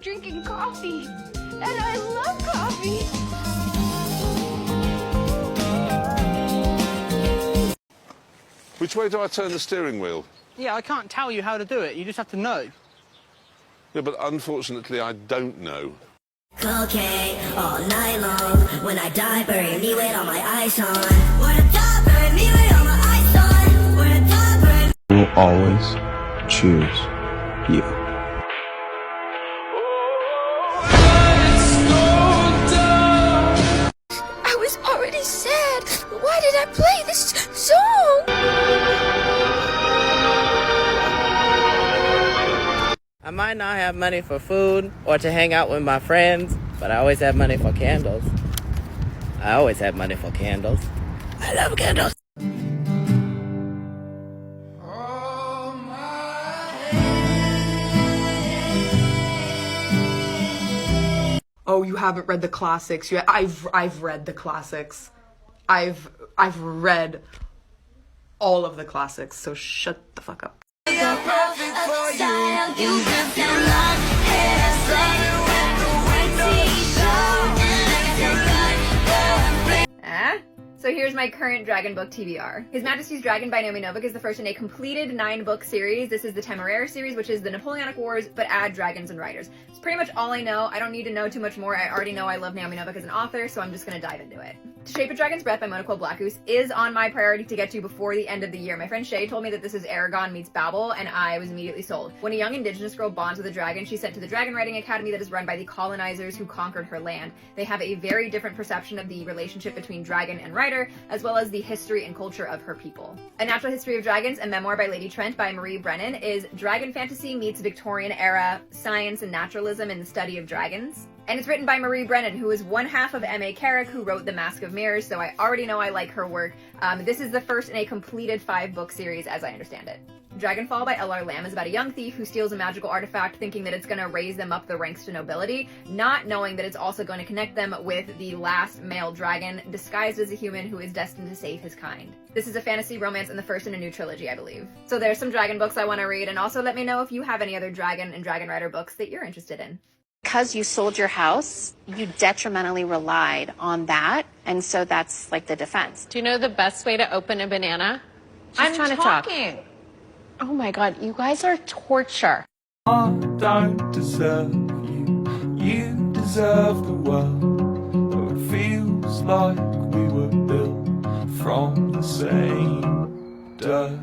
drinking coffee. And I love coffee. Which way do I turn the steering wheel? Yeah, I can't tell you how to do it. You just have to know. Yeah, but unfortunately I don't know. Okay, all night long. When I die, bury me with all my eyes on. When I die, bury me with all my eyes on. When I die, bury me. I will always choose you. I was already sad. Why did I play this song? I might not have money for food or to hang out with my friends, but I always have money for candles. I always have money for candles. I love candles. Oh, you haven't read the classics yet. I've read the classics. I've read all of the classics, so shut the fuck up. So here's my current dragon book TBR. His Majesty's Dragon by Naomi Novik is the first in a completed 9-book series. This is the Temeraire series, which is the Napoleonic Wars, but add dragons and riders. It's pretty much all I know. I don't need to know too much more. I already know I love Naomi Novik as an author, so I'm just gonna dive into it. To Shape a Dragon's Breath by Mona Cole Blackgoose is on my priority to get to before the end of the year. My friend Shay told me that this is Aragon meets Babel, and I was immediately sold. When a young indigenous girl bonds with a dragon, she's sent to the Dragon Riding Academy that is run by the colonizers who conquered her land. They have a very different perception of the relationship between dragon and rider, as well as the history and culture of her people. A Natural History of Dragons, a memoir by Lady Trent by Marie Brennan, is dragon fantasy meets Victorian era science and naturalism in the study of dragons. And it's written by Marie Brennan, who is one half of M.A. Carrick, who wrote The Mask of Mirrors, so I already know I like her work. This is the first in a completed 5-book series, as I understand it. Dragonfall by L.R. Lamb is about a young thief who steals a magical artifact thinking that it's going to raise them up the ranks to nobility, not knowing that it's also going to connect them with the last male dragon, disguised as a human who is destined to save his kind. This is a fantasy romance and the first in a new trilogy, I believe. So there's some dragon books I want to read, and also let me know if you have any other dragon and dragon rider books that you're interested in. Because you sold your house, you detrimentally relied on that, and so that's like the defense. Do you know the best way to open a banana? I'm trying to talk. Oh my God, you guys are torture. I don't deserve you, you deserve the world. Though it feels like we were built from the same dirt.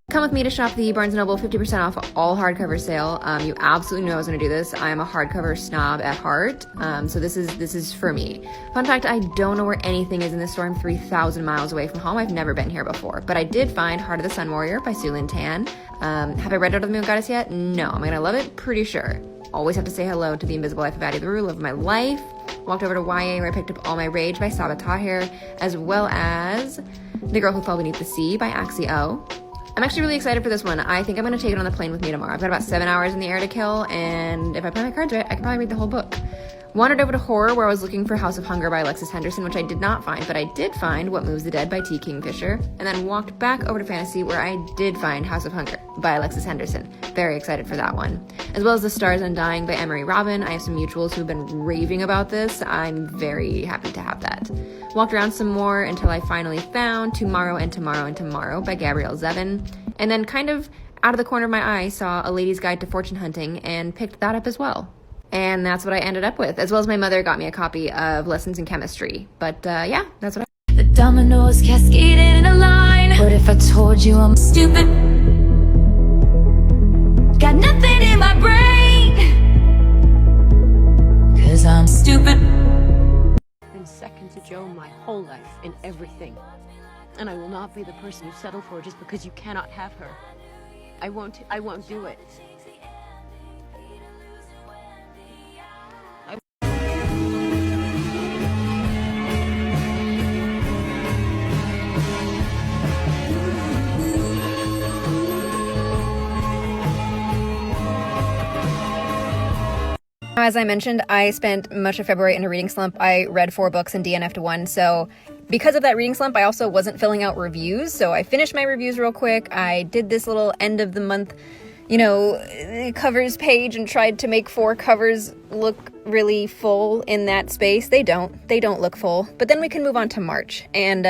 Come with me to shop the Barnes & Noble 50% off all hardcover sale. You absolutely knew I was going to do this. I am a hardcover snob at heart, so this is for me. Fun fact, I don't know where anything is in this store. I'm 3,000 miles away from home. I've never been here before, but I did find Heart of the Sun Warrior by Sue Lynn Tan. Have I read Out of the Moon Goddess yet? No. Am I going to love it? Pretty sure. Always have to say hello to The Invisible Life of Addie LaRue, love of my life. Walked over to YA where I picked up All My Rage by Saba Tahir, as well as The Girl Who Fell Beneath the Sea by Axie O. I'm actually really excited for this one. I think I'm going to take it on the plane with me tomorrow. I've got about 7 hours in the air to kill, and if I play my cards right, I can probably read the whole book. Wandered over to horror, where I was looking for House of Hunger by Alexis Henderson, which I did not find, but I did find What Moves the Dead by T. Kingfisher, and then walked back over to fantasy, where I did find House of Hunger by Alexis Henderson. Very excited for that one. As well as The Stars Undying by Emery Robin. I have some mutuals who've been raving about this. I'm very happy to have that. Walked around some more until I finally found Tomorrow and Tomorrow and Tomorrow by Gabrielle Zevin, and then kind of out of the corner of my eye saw A Lady's Guide to Fortune Hunting and picked that up as well. And that's what I ended up with, as well as my mother got me a copy of Lessons in Chemistry. But yeah, that's what The dominoes cascaded in a line. What if I told you I'm stupid? Got nothing in my brain, 'cause I'm stupid. Been second to Joe my whole life in everything. And I will not be the person you settle for just because you cannot have her. I won't do it. As I mentioned, I spent much of February in a reading slump. I read 4 books and DNF'd 1, so because of that reading slump, I also wasn't filling out reviews, so I finished my reviews real quick. I did this little end of the month, you know, covers page and tried to make 4 covers look really full in that space. They don't look full. But then we can move on to March, and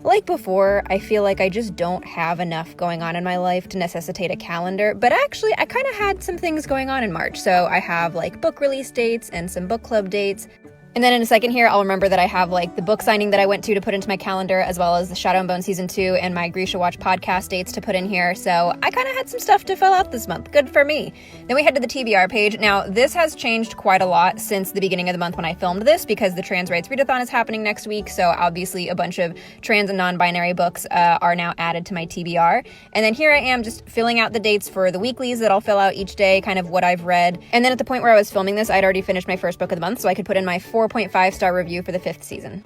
like before, I feel like I just don't have enough going on in my life to necessitate a calendar, but actually I kind of had some things going on in March. So I have like book release dates and some book club dates. And then in a second here, I'll remember that I have like the book signing that I went to put into my calendar, as well as the Shadow and Bone Season 2 and my Grisha Watch podcast dates to put in here. So I kind of had some stuff to fill out this month. Good for me. Then we head to the TBR page. Now, this has changed quite a lot since the beginning of the month when I filmed this, because the Trans Rights Readathon is happening next week. So obviously a bunch of trans and non-binary books are now added to my TBR. And then here I am just filling out the dates for the weeklies that I'll fill out each day, kind of what I've read. And then at the point where I was filming this, I'd already finished my first book of the month, so I could put in my 4.5-star review for the 5th season.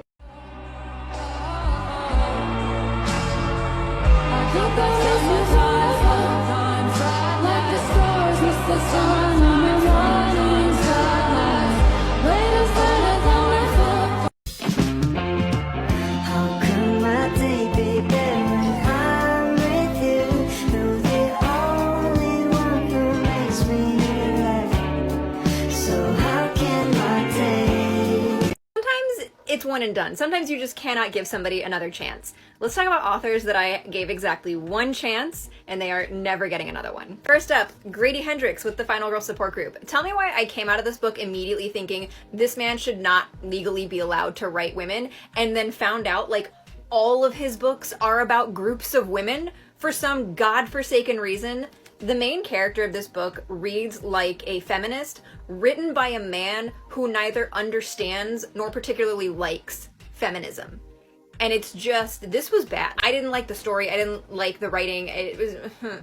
It's one and done. Sometimes you just cannot give somebody another chance. Let's talk about authors that I gave exactly 1 chance and they are never getting another one. First up, Grady Hendrix with the Final Girl Support Group. Tell me why I came out of this book immediately thinking this man should not legally be allowed to write women, and then found out like all of his books are about groups of women for some godforsaken reason. The main character of this book reads like a feminist written by a man who neither understands nor particularly likes feminism. And it's just, this was bad. I didn't like the story. I didn't like the writing. It was,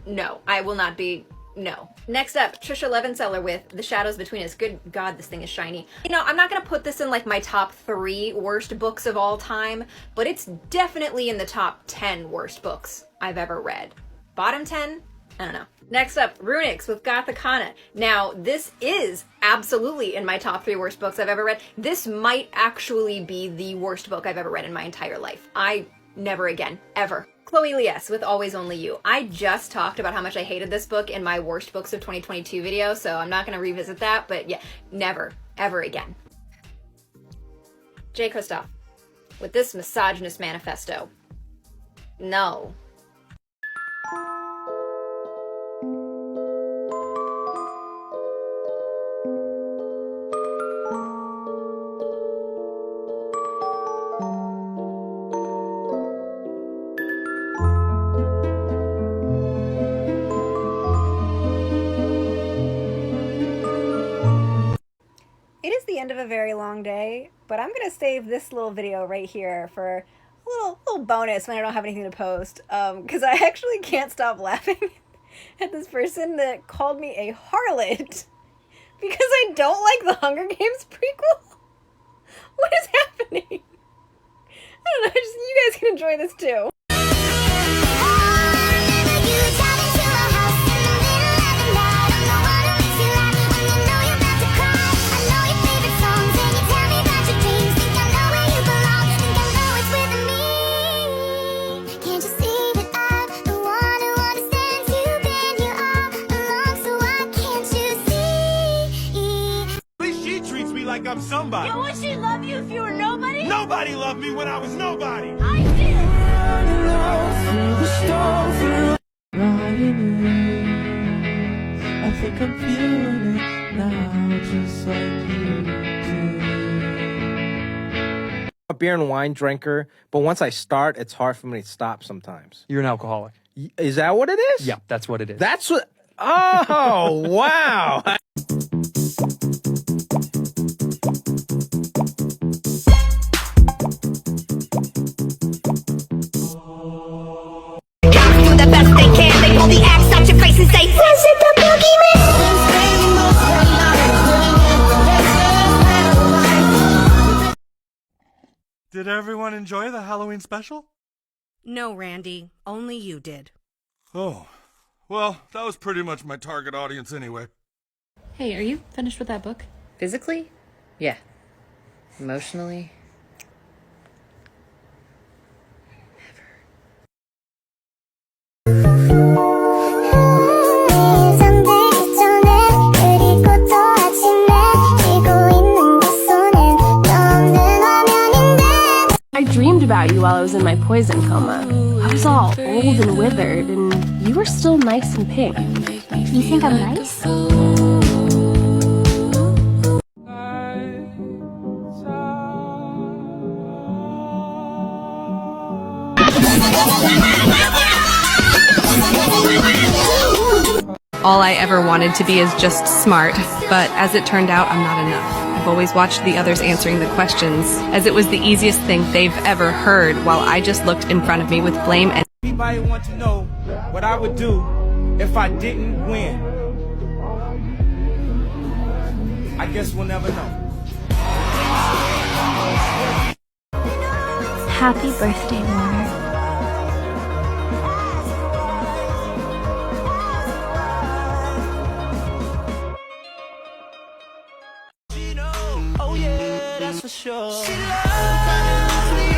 no, I will not be, no. Next up, Trisha Levenseller with The Shadows Between Us. Good God, this thing is shiny. You know, I'm not gonna put this in like my top 3 worst books of all time, but it's definitely in the top 10 worst books I've ever read. Bottom 10? I don't know. Next up, Runix with Gothicana. Now, this is absolutely in my top 3 worst books I've ever read. This might actually be the worst book I've ever read in my entire life. Never again, ever. Chloe Lies with Always Only You. I just talked about how much I hated this book in my worst books of 2022 video, so I'm not going to revisit that, but yeah, never, ever again. Jay Kristoff with this misogynist manifesto. No. End of a very long day, but I'm gonna save this little video right here for a little bonus when I don't have anything to post, because I actually can't stop laughing at this person that called me a harlot because I don't like the Hunger Games prequel. What is happening? I don't know, just you guys can enjoy this too. Like I'm somebody. Yo, would she love you if you were nobody? Nobody loved me when I was nobody. I did. I think I'm feeling it now, just like you did. A beer and wine drinker, but once I start, it's hard for me to stop sometimes. You're an alcoholic. Is that what it is? Yeah, that's what it is. That's what... Oh, wow. The best they can, they pull the axe out your face and say, was it the boogeyman? Did everyone enjoy the Halloween special? No, Randy. Only you did. Oh, well, that was pretty much my target audience anyway. Hey, are you finished with that book? Physically? Yeah. Emotionally? I dreamed about you while I was in my poison coma. I was all old and withered, and you were still nice and pink. You think I'm nice? All I ever wanted to be is just smart, but as it turned out, I'm not enough. I've always watched the others answering the questions, as it was the easiest thing they've ever heard, while I just looked in front of me with blame and... Anybody want to know what I would do if I didn't win? I guess we'll never know. Happy birthday, Warner. Oh yeah, that's for sure. She loves me,